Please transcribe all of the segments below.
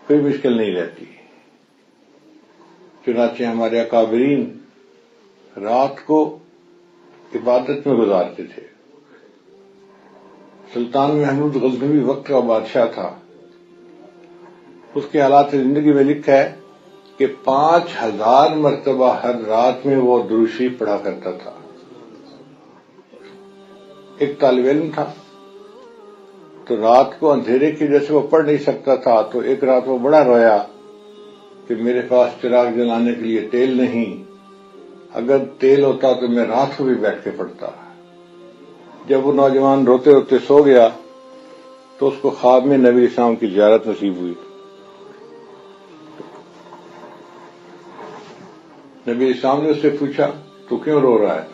کوئی مشکل نہیں رہتی. چنانچہ ہمارے اکابرین رات کو عبادت میں گزارتے تھے. سلطان محمود غزنوی وقت کا بادشاہ تھا. اس کے حالات زندگی میں لکھا ہے کہ 5000 مرتبہ ہر رات میں وہ درود شریف پڑھا کرتا تھا. ایک طالب علم تھا تو رات کو اندھیرے کی وجہ سے وہ پڑھ نہیں سکتا تھا، تو ایک رات وہ بڑا رویا کہ میرے پاس چراغ جلانے کے لیے تیل نہیں، اگر تیل ہوتا تو میں رات کو بھی بیٹھ کے پڑھتا. جب وہ نوجوان روتے روتے سو گیا تو اس کو خواب میں نبی اسلام کی زیارت نصیب ہوئی. نبی اسلام نے اس سے پوچھا تو کیوں رو رہا ہے؟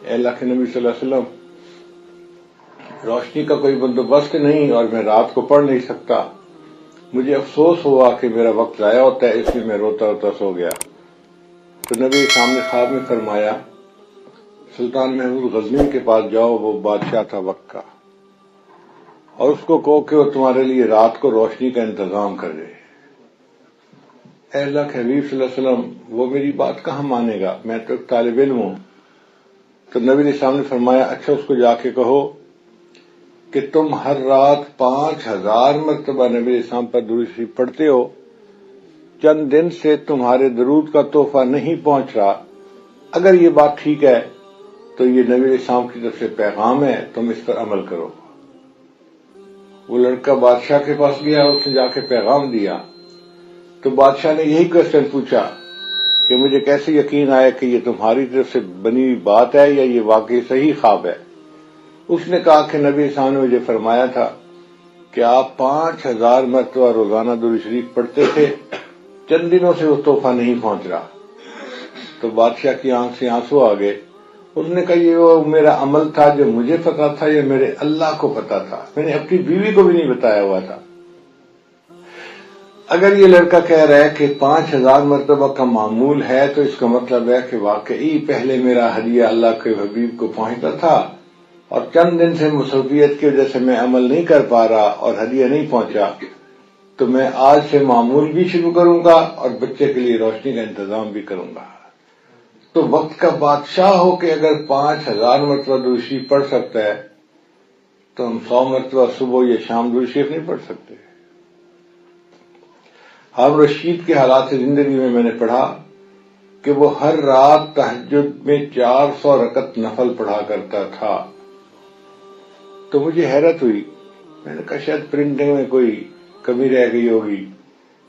اے اللہ کے نبی صلی اللہ علیہ وسلم، روشنی کا کوئی بندوبست نہیں اور میں رات کو پڑھ نہیں سکتا، مجھے افسوس ہوا کہ میرا وقت ضائع ہوتا ہے، اس لیے میں روتا روتا سو گیا. تو نبی اسلام نے خواب میں فرمایا سلطان محمود غزنوی کے پاس جاؤ، وہ بادشاہ تھا وقت کا، اور اس کو کہو کہ وہ تمہارے لیے رات کو روشنی کا انتظام کر دے. اے اللہ کے حبیب صلی اللہ علیہ وسلم، وہ میری بات کہاں مانے گا، میں تو ایک طالب علم ہوں. تو نبی اسلام نے فرمایا اچھا اس کو جا کے کہو کہ تم ہر رات 5000 مرتبہ نبی اسلام پر درود شریف پڑھتے ہو، چند دن سے تمہارے درود کا تحفہ نہیں پہنچ رہا. اگر یہ بات ٹھیک ہے تو یہ نبی اسلام کی طرف سے پیغام ہے، تم اس پر عمل کرو. وہ لڑکا بادشاہ کے پاس گیا، اس نے جا کے پیغام دیا. تو بادشاہ نے یہی کوشچن پوچھا کہ مجھے کیسے یقین آیا کہ یہ تمہاری طرف سے بنی ہوئی بات ہے یا یہ واقعی صحیح خواب ہے؟ اس نے کہا کہ نبی صاحب نے مجھے فرمایا تھا کہ آپ 5000 مرتبہ روزانہ درود شریف پڑھتے تھے، چند دنوں سے وہ تحفہ نہیں پہنچ رہا. تو بادشاہ کی آنکھ سے آنسو آ گئے. اس نے کہا یہ وہ میرا عمل تھا جو مجھے پتا تھا یا میرے اللہ کو پتا تھا، میں نے اپنی بیوی کو بھی نہیں بتایا ہوا تھا. اگر یہ لڑکا کہہ رہا ہے کہ 5000 مرتبہ کا معمول ہے تو اس کا مطلب ہے کہ واقعی پہلے میرا ہدیہ اللہ کے حبیب کو پہنچتا تھا اور چند دن سے مصروفیت کی وجہ سے میں عمل نہیں کر پا رہا اور ہدیہ نہیں پہنچا. تو میں آج سے معمول بھی شروع کروں گا اور بچے کے لیے روشنی کا انتظام بھی کروں گا. تو وقت کا بادشاہ ہو کہ اگر 5000 مرتبہ درود شریف پڑھ سکتا ہے تو ہم 100 مرتبہ صبح یا شام درود شریف نہیں پڑھ سکتے. ہارون رشید کے حالات زندگی میں نے پڑھا کہ وہ ہر رات تہجد میں 400 رکعت نفل پڑھا کرتا تھا. تو مجھے حیرت ہوئی، میں نے کہا شاید پرنٹنگ میں کوئی کمی رہ گئی ہوگی،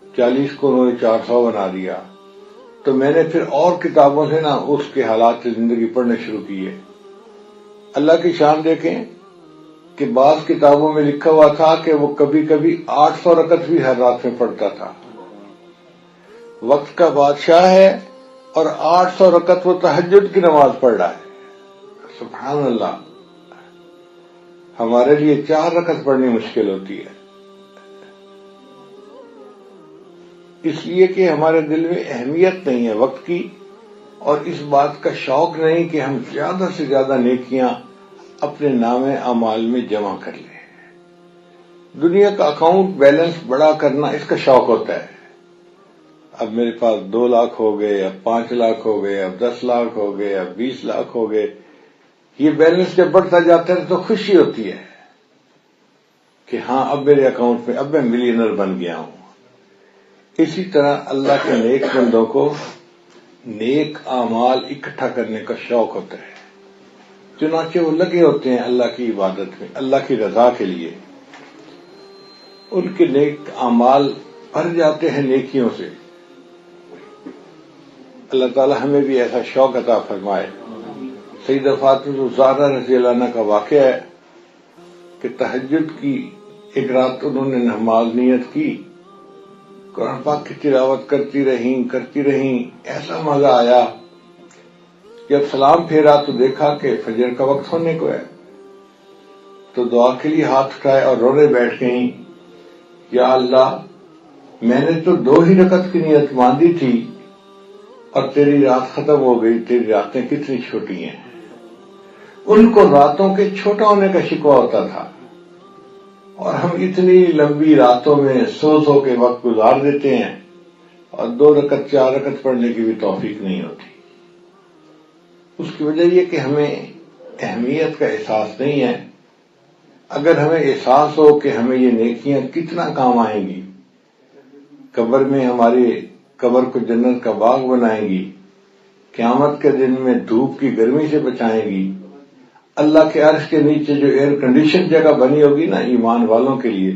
40 کو انہوں نے 400 بنا دیا. تو میں نے پھر اور کتابوں سے اس کے حالات زندگی پڑھنے شروع کیے. اللہ کی شان دیکھیں کہ بعض کتابوں میں لکھا ہوا تھا کہ وہ کبھی کبھی 800 رکعت بھی ہر رات میں پڑھتا تھا. وقت کا بادشاہ ہے اور 800 رکعت وہ تہجد کی نماز پڑھ رہا ہے. سبحان اللہ. ہمارے لیے 4 رکعت پڑھنی مشکل ہوتی ہے، اس لیے کہ ہمارے دل میں اہمیت نہیں ہے وقت کی، اور اس بات کا شوق نہیں کہ ہم زیادہ سے زیادہ نیکیاں اپنے نام اعمال میں جمع کر لیں. دنیا کا اکاؤنٹ بیلنس بڑا کرنا اس کا شوق ہوتا ہے. اب میرے پاس 2 لاکھ ہو گئے، اب 5 لاکھ ہو گئے، اب 10 لاکھ ہو گئے، اب 20 لاکھ ہو گئے. یہ بیلنس جب بڑھتا جاتا ہے تو خوشی ہوتی ہے کہ ہاں اب میرے اکاؤنٹ میں اب میں ملینر بن گیا ہوں. اسی طرح اللہ کے نیک بندوں کو نیک اعمال اکٹھا کرنے کا شوق ہوتا ہے، چنانچہ وہ لگے ہوتے ہیں اللہ کی عبادت میں، اللہ کی رضا کے لیے. ان کے نیک اعمال بھر جاتے ہیں نیکیوں سے. اللہ تعالی ہمیں بھی ایسا شوق عطا فرمائے. سیدہ فاطمہ الزہرا رضی اللہ عنہا کا واقعہ ہے کہ تہجد کی ایک رات انہوں نے نماز نیت کی، قرآن پاک کی تلاوت کرتی رہیں. ایسا مزہ آیا، جب سلام پھیرا تو دیکھا کہ فجر کا وقت ہونے کو ہے. تو دعا کے لیے ہاتھ اٹھائے اور رونے بیٹھ گئیں، یا اللہ میں نے تو 2 ہی رکعت کی نیت باندھی تھی اور تیری رات ختم ہو گئی، تیری راتیں کتنی چھوٹی ہیں. ان کو راتوں کے چھوٹا ہونے کا شکوہ ہوتا تھا. اور ہم اتنی لمبی راتوں میں سو کے وقت گزار دیتے ہیں اور 2 رکعت 4 رکعت پڑھنے کی بھی توفیق نہیں ہوتی۔ اس کی وجہ یہ کہ ہمیں اہمیت کا احساس نہیں ہے۔ اگر ہمیں احساس ہو کہ ہمیں یہ نیکیاں کتنا کام آئیں گی، قبر میں ہماری قبر کو جنت کا باغ بنائیں گی، قیامت کے دن میں دھوپ کی گرمی سے بچائیں گی، اللہ کے عرش کے نیچے جو ایئر کنڈیشن جگہ بنی ہوگی نا ایمان والوں کے لیے،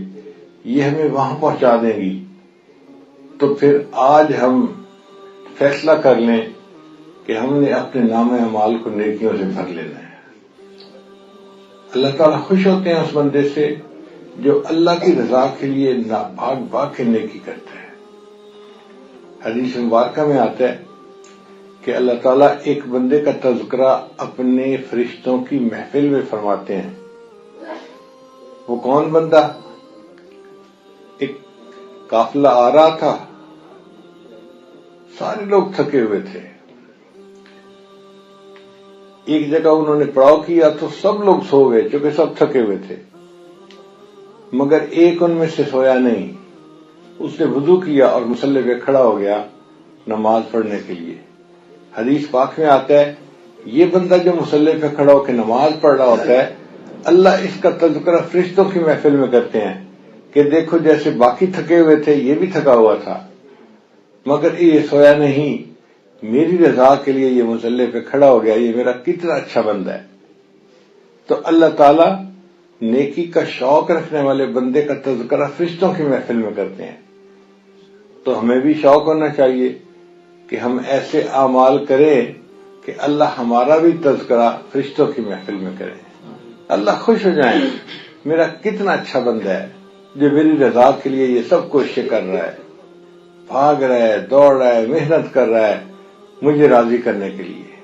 یہ ہمیں وہاں پہنچا دیں گی، تو پھر آج ہم فیصلہ کر لیں کہ ہم نے اپنے نام اعمال کو نیکیوں سے بھر لینا ہے۔ اللہ تعالیٰ خوش ہوتے ہیں اس بندے سے جو اللہ کی رضا کے لیے بھاگ بھاگ کے نیکی کرتا ہے۔ حدیث مبارکہ میں آتا ہے کہ اللہ تعالیٰ ایک بندے کا تذکرہ اپنے فرشتوں کی محفل میں فرماتے ہیں۔ وہ کون بندہ؟ ایک قافلہ آ رہا تھا، سارے لوگ تھکے ہوئے تھے، ایک جگہ انہوں نے پڑاؤ کیا تو سب لوگ سو گئے چونکہ سب تھکے ہوئے تھے، مگر ایک ان میں سے سویا نہیں۔ اس نے وضو کیا اور مصلی پہ کھڑا ہو گیا نماز پڑھنے کے لیے۔ حدیث پاک میں آتا ہے یہ بندہ جو مصلی پہ کھڑا ہو کے نماز پڑھ رہا ہوتا ہے، اللہ اس کا تذکرہ فرشتوں کی محفل میں کرتے ہیں کہ دیکھو جیسے باقی تھکے ہوئے تھے یہ بھی تھکا ہوا تھا، مگر یہ سویا نہیں، میری رضا کے لیے یہ مصلی پہ کھڑا ہو گیا، یہ میرا کتنا اچھا بندہ ہے۔ تو اللہ تعالیٰ نیکی کا شوق رکھنے والے بندے کا تذکرہ فرشتوں کی محفل میں کرتے ہیں۔ تو ہمیں بھی شوق ہونا چاہیے کہ ہم ایسے اعمال کریں کہ اللہ ہمارا بھی تذکرہ فرشتوں کی محفل میں کرے، اللہ خوش ہو جائیں میرا کتنا اچھا بندہ ہے جو میری رضا کے لیے یہ سب کوششیں کر رہا ہے، بھاگ رہا ہے، دوڑ رہا ہے، محنت کر رہا ہے مجھے راضی کرنے کے لیے۔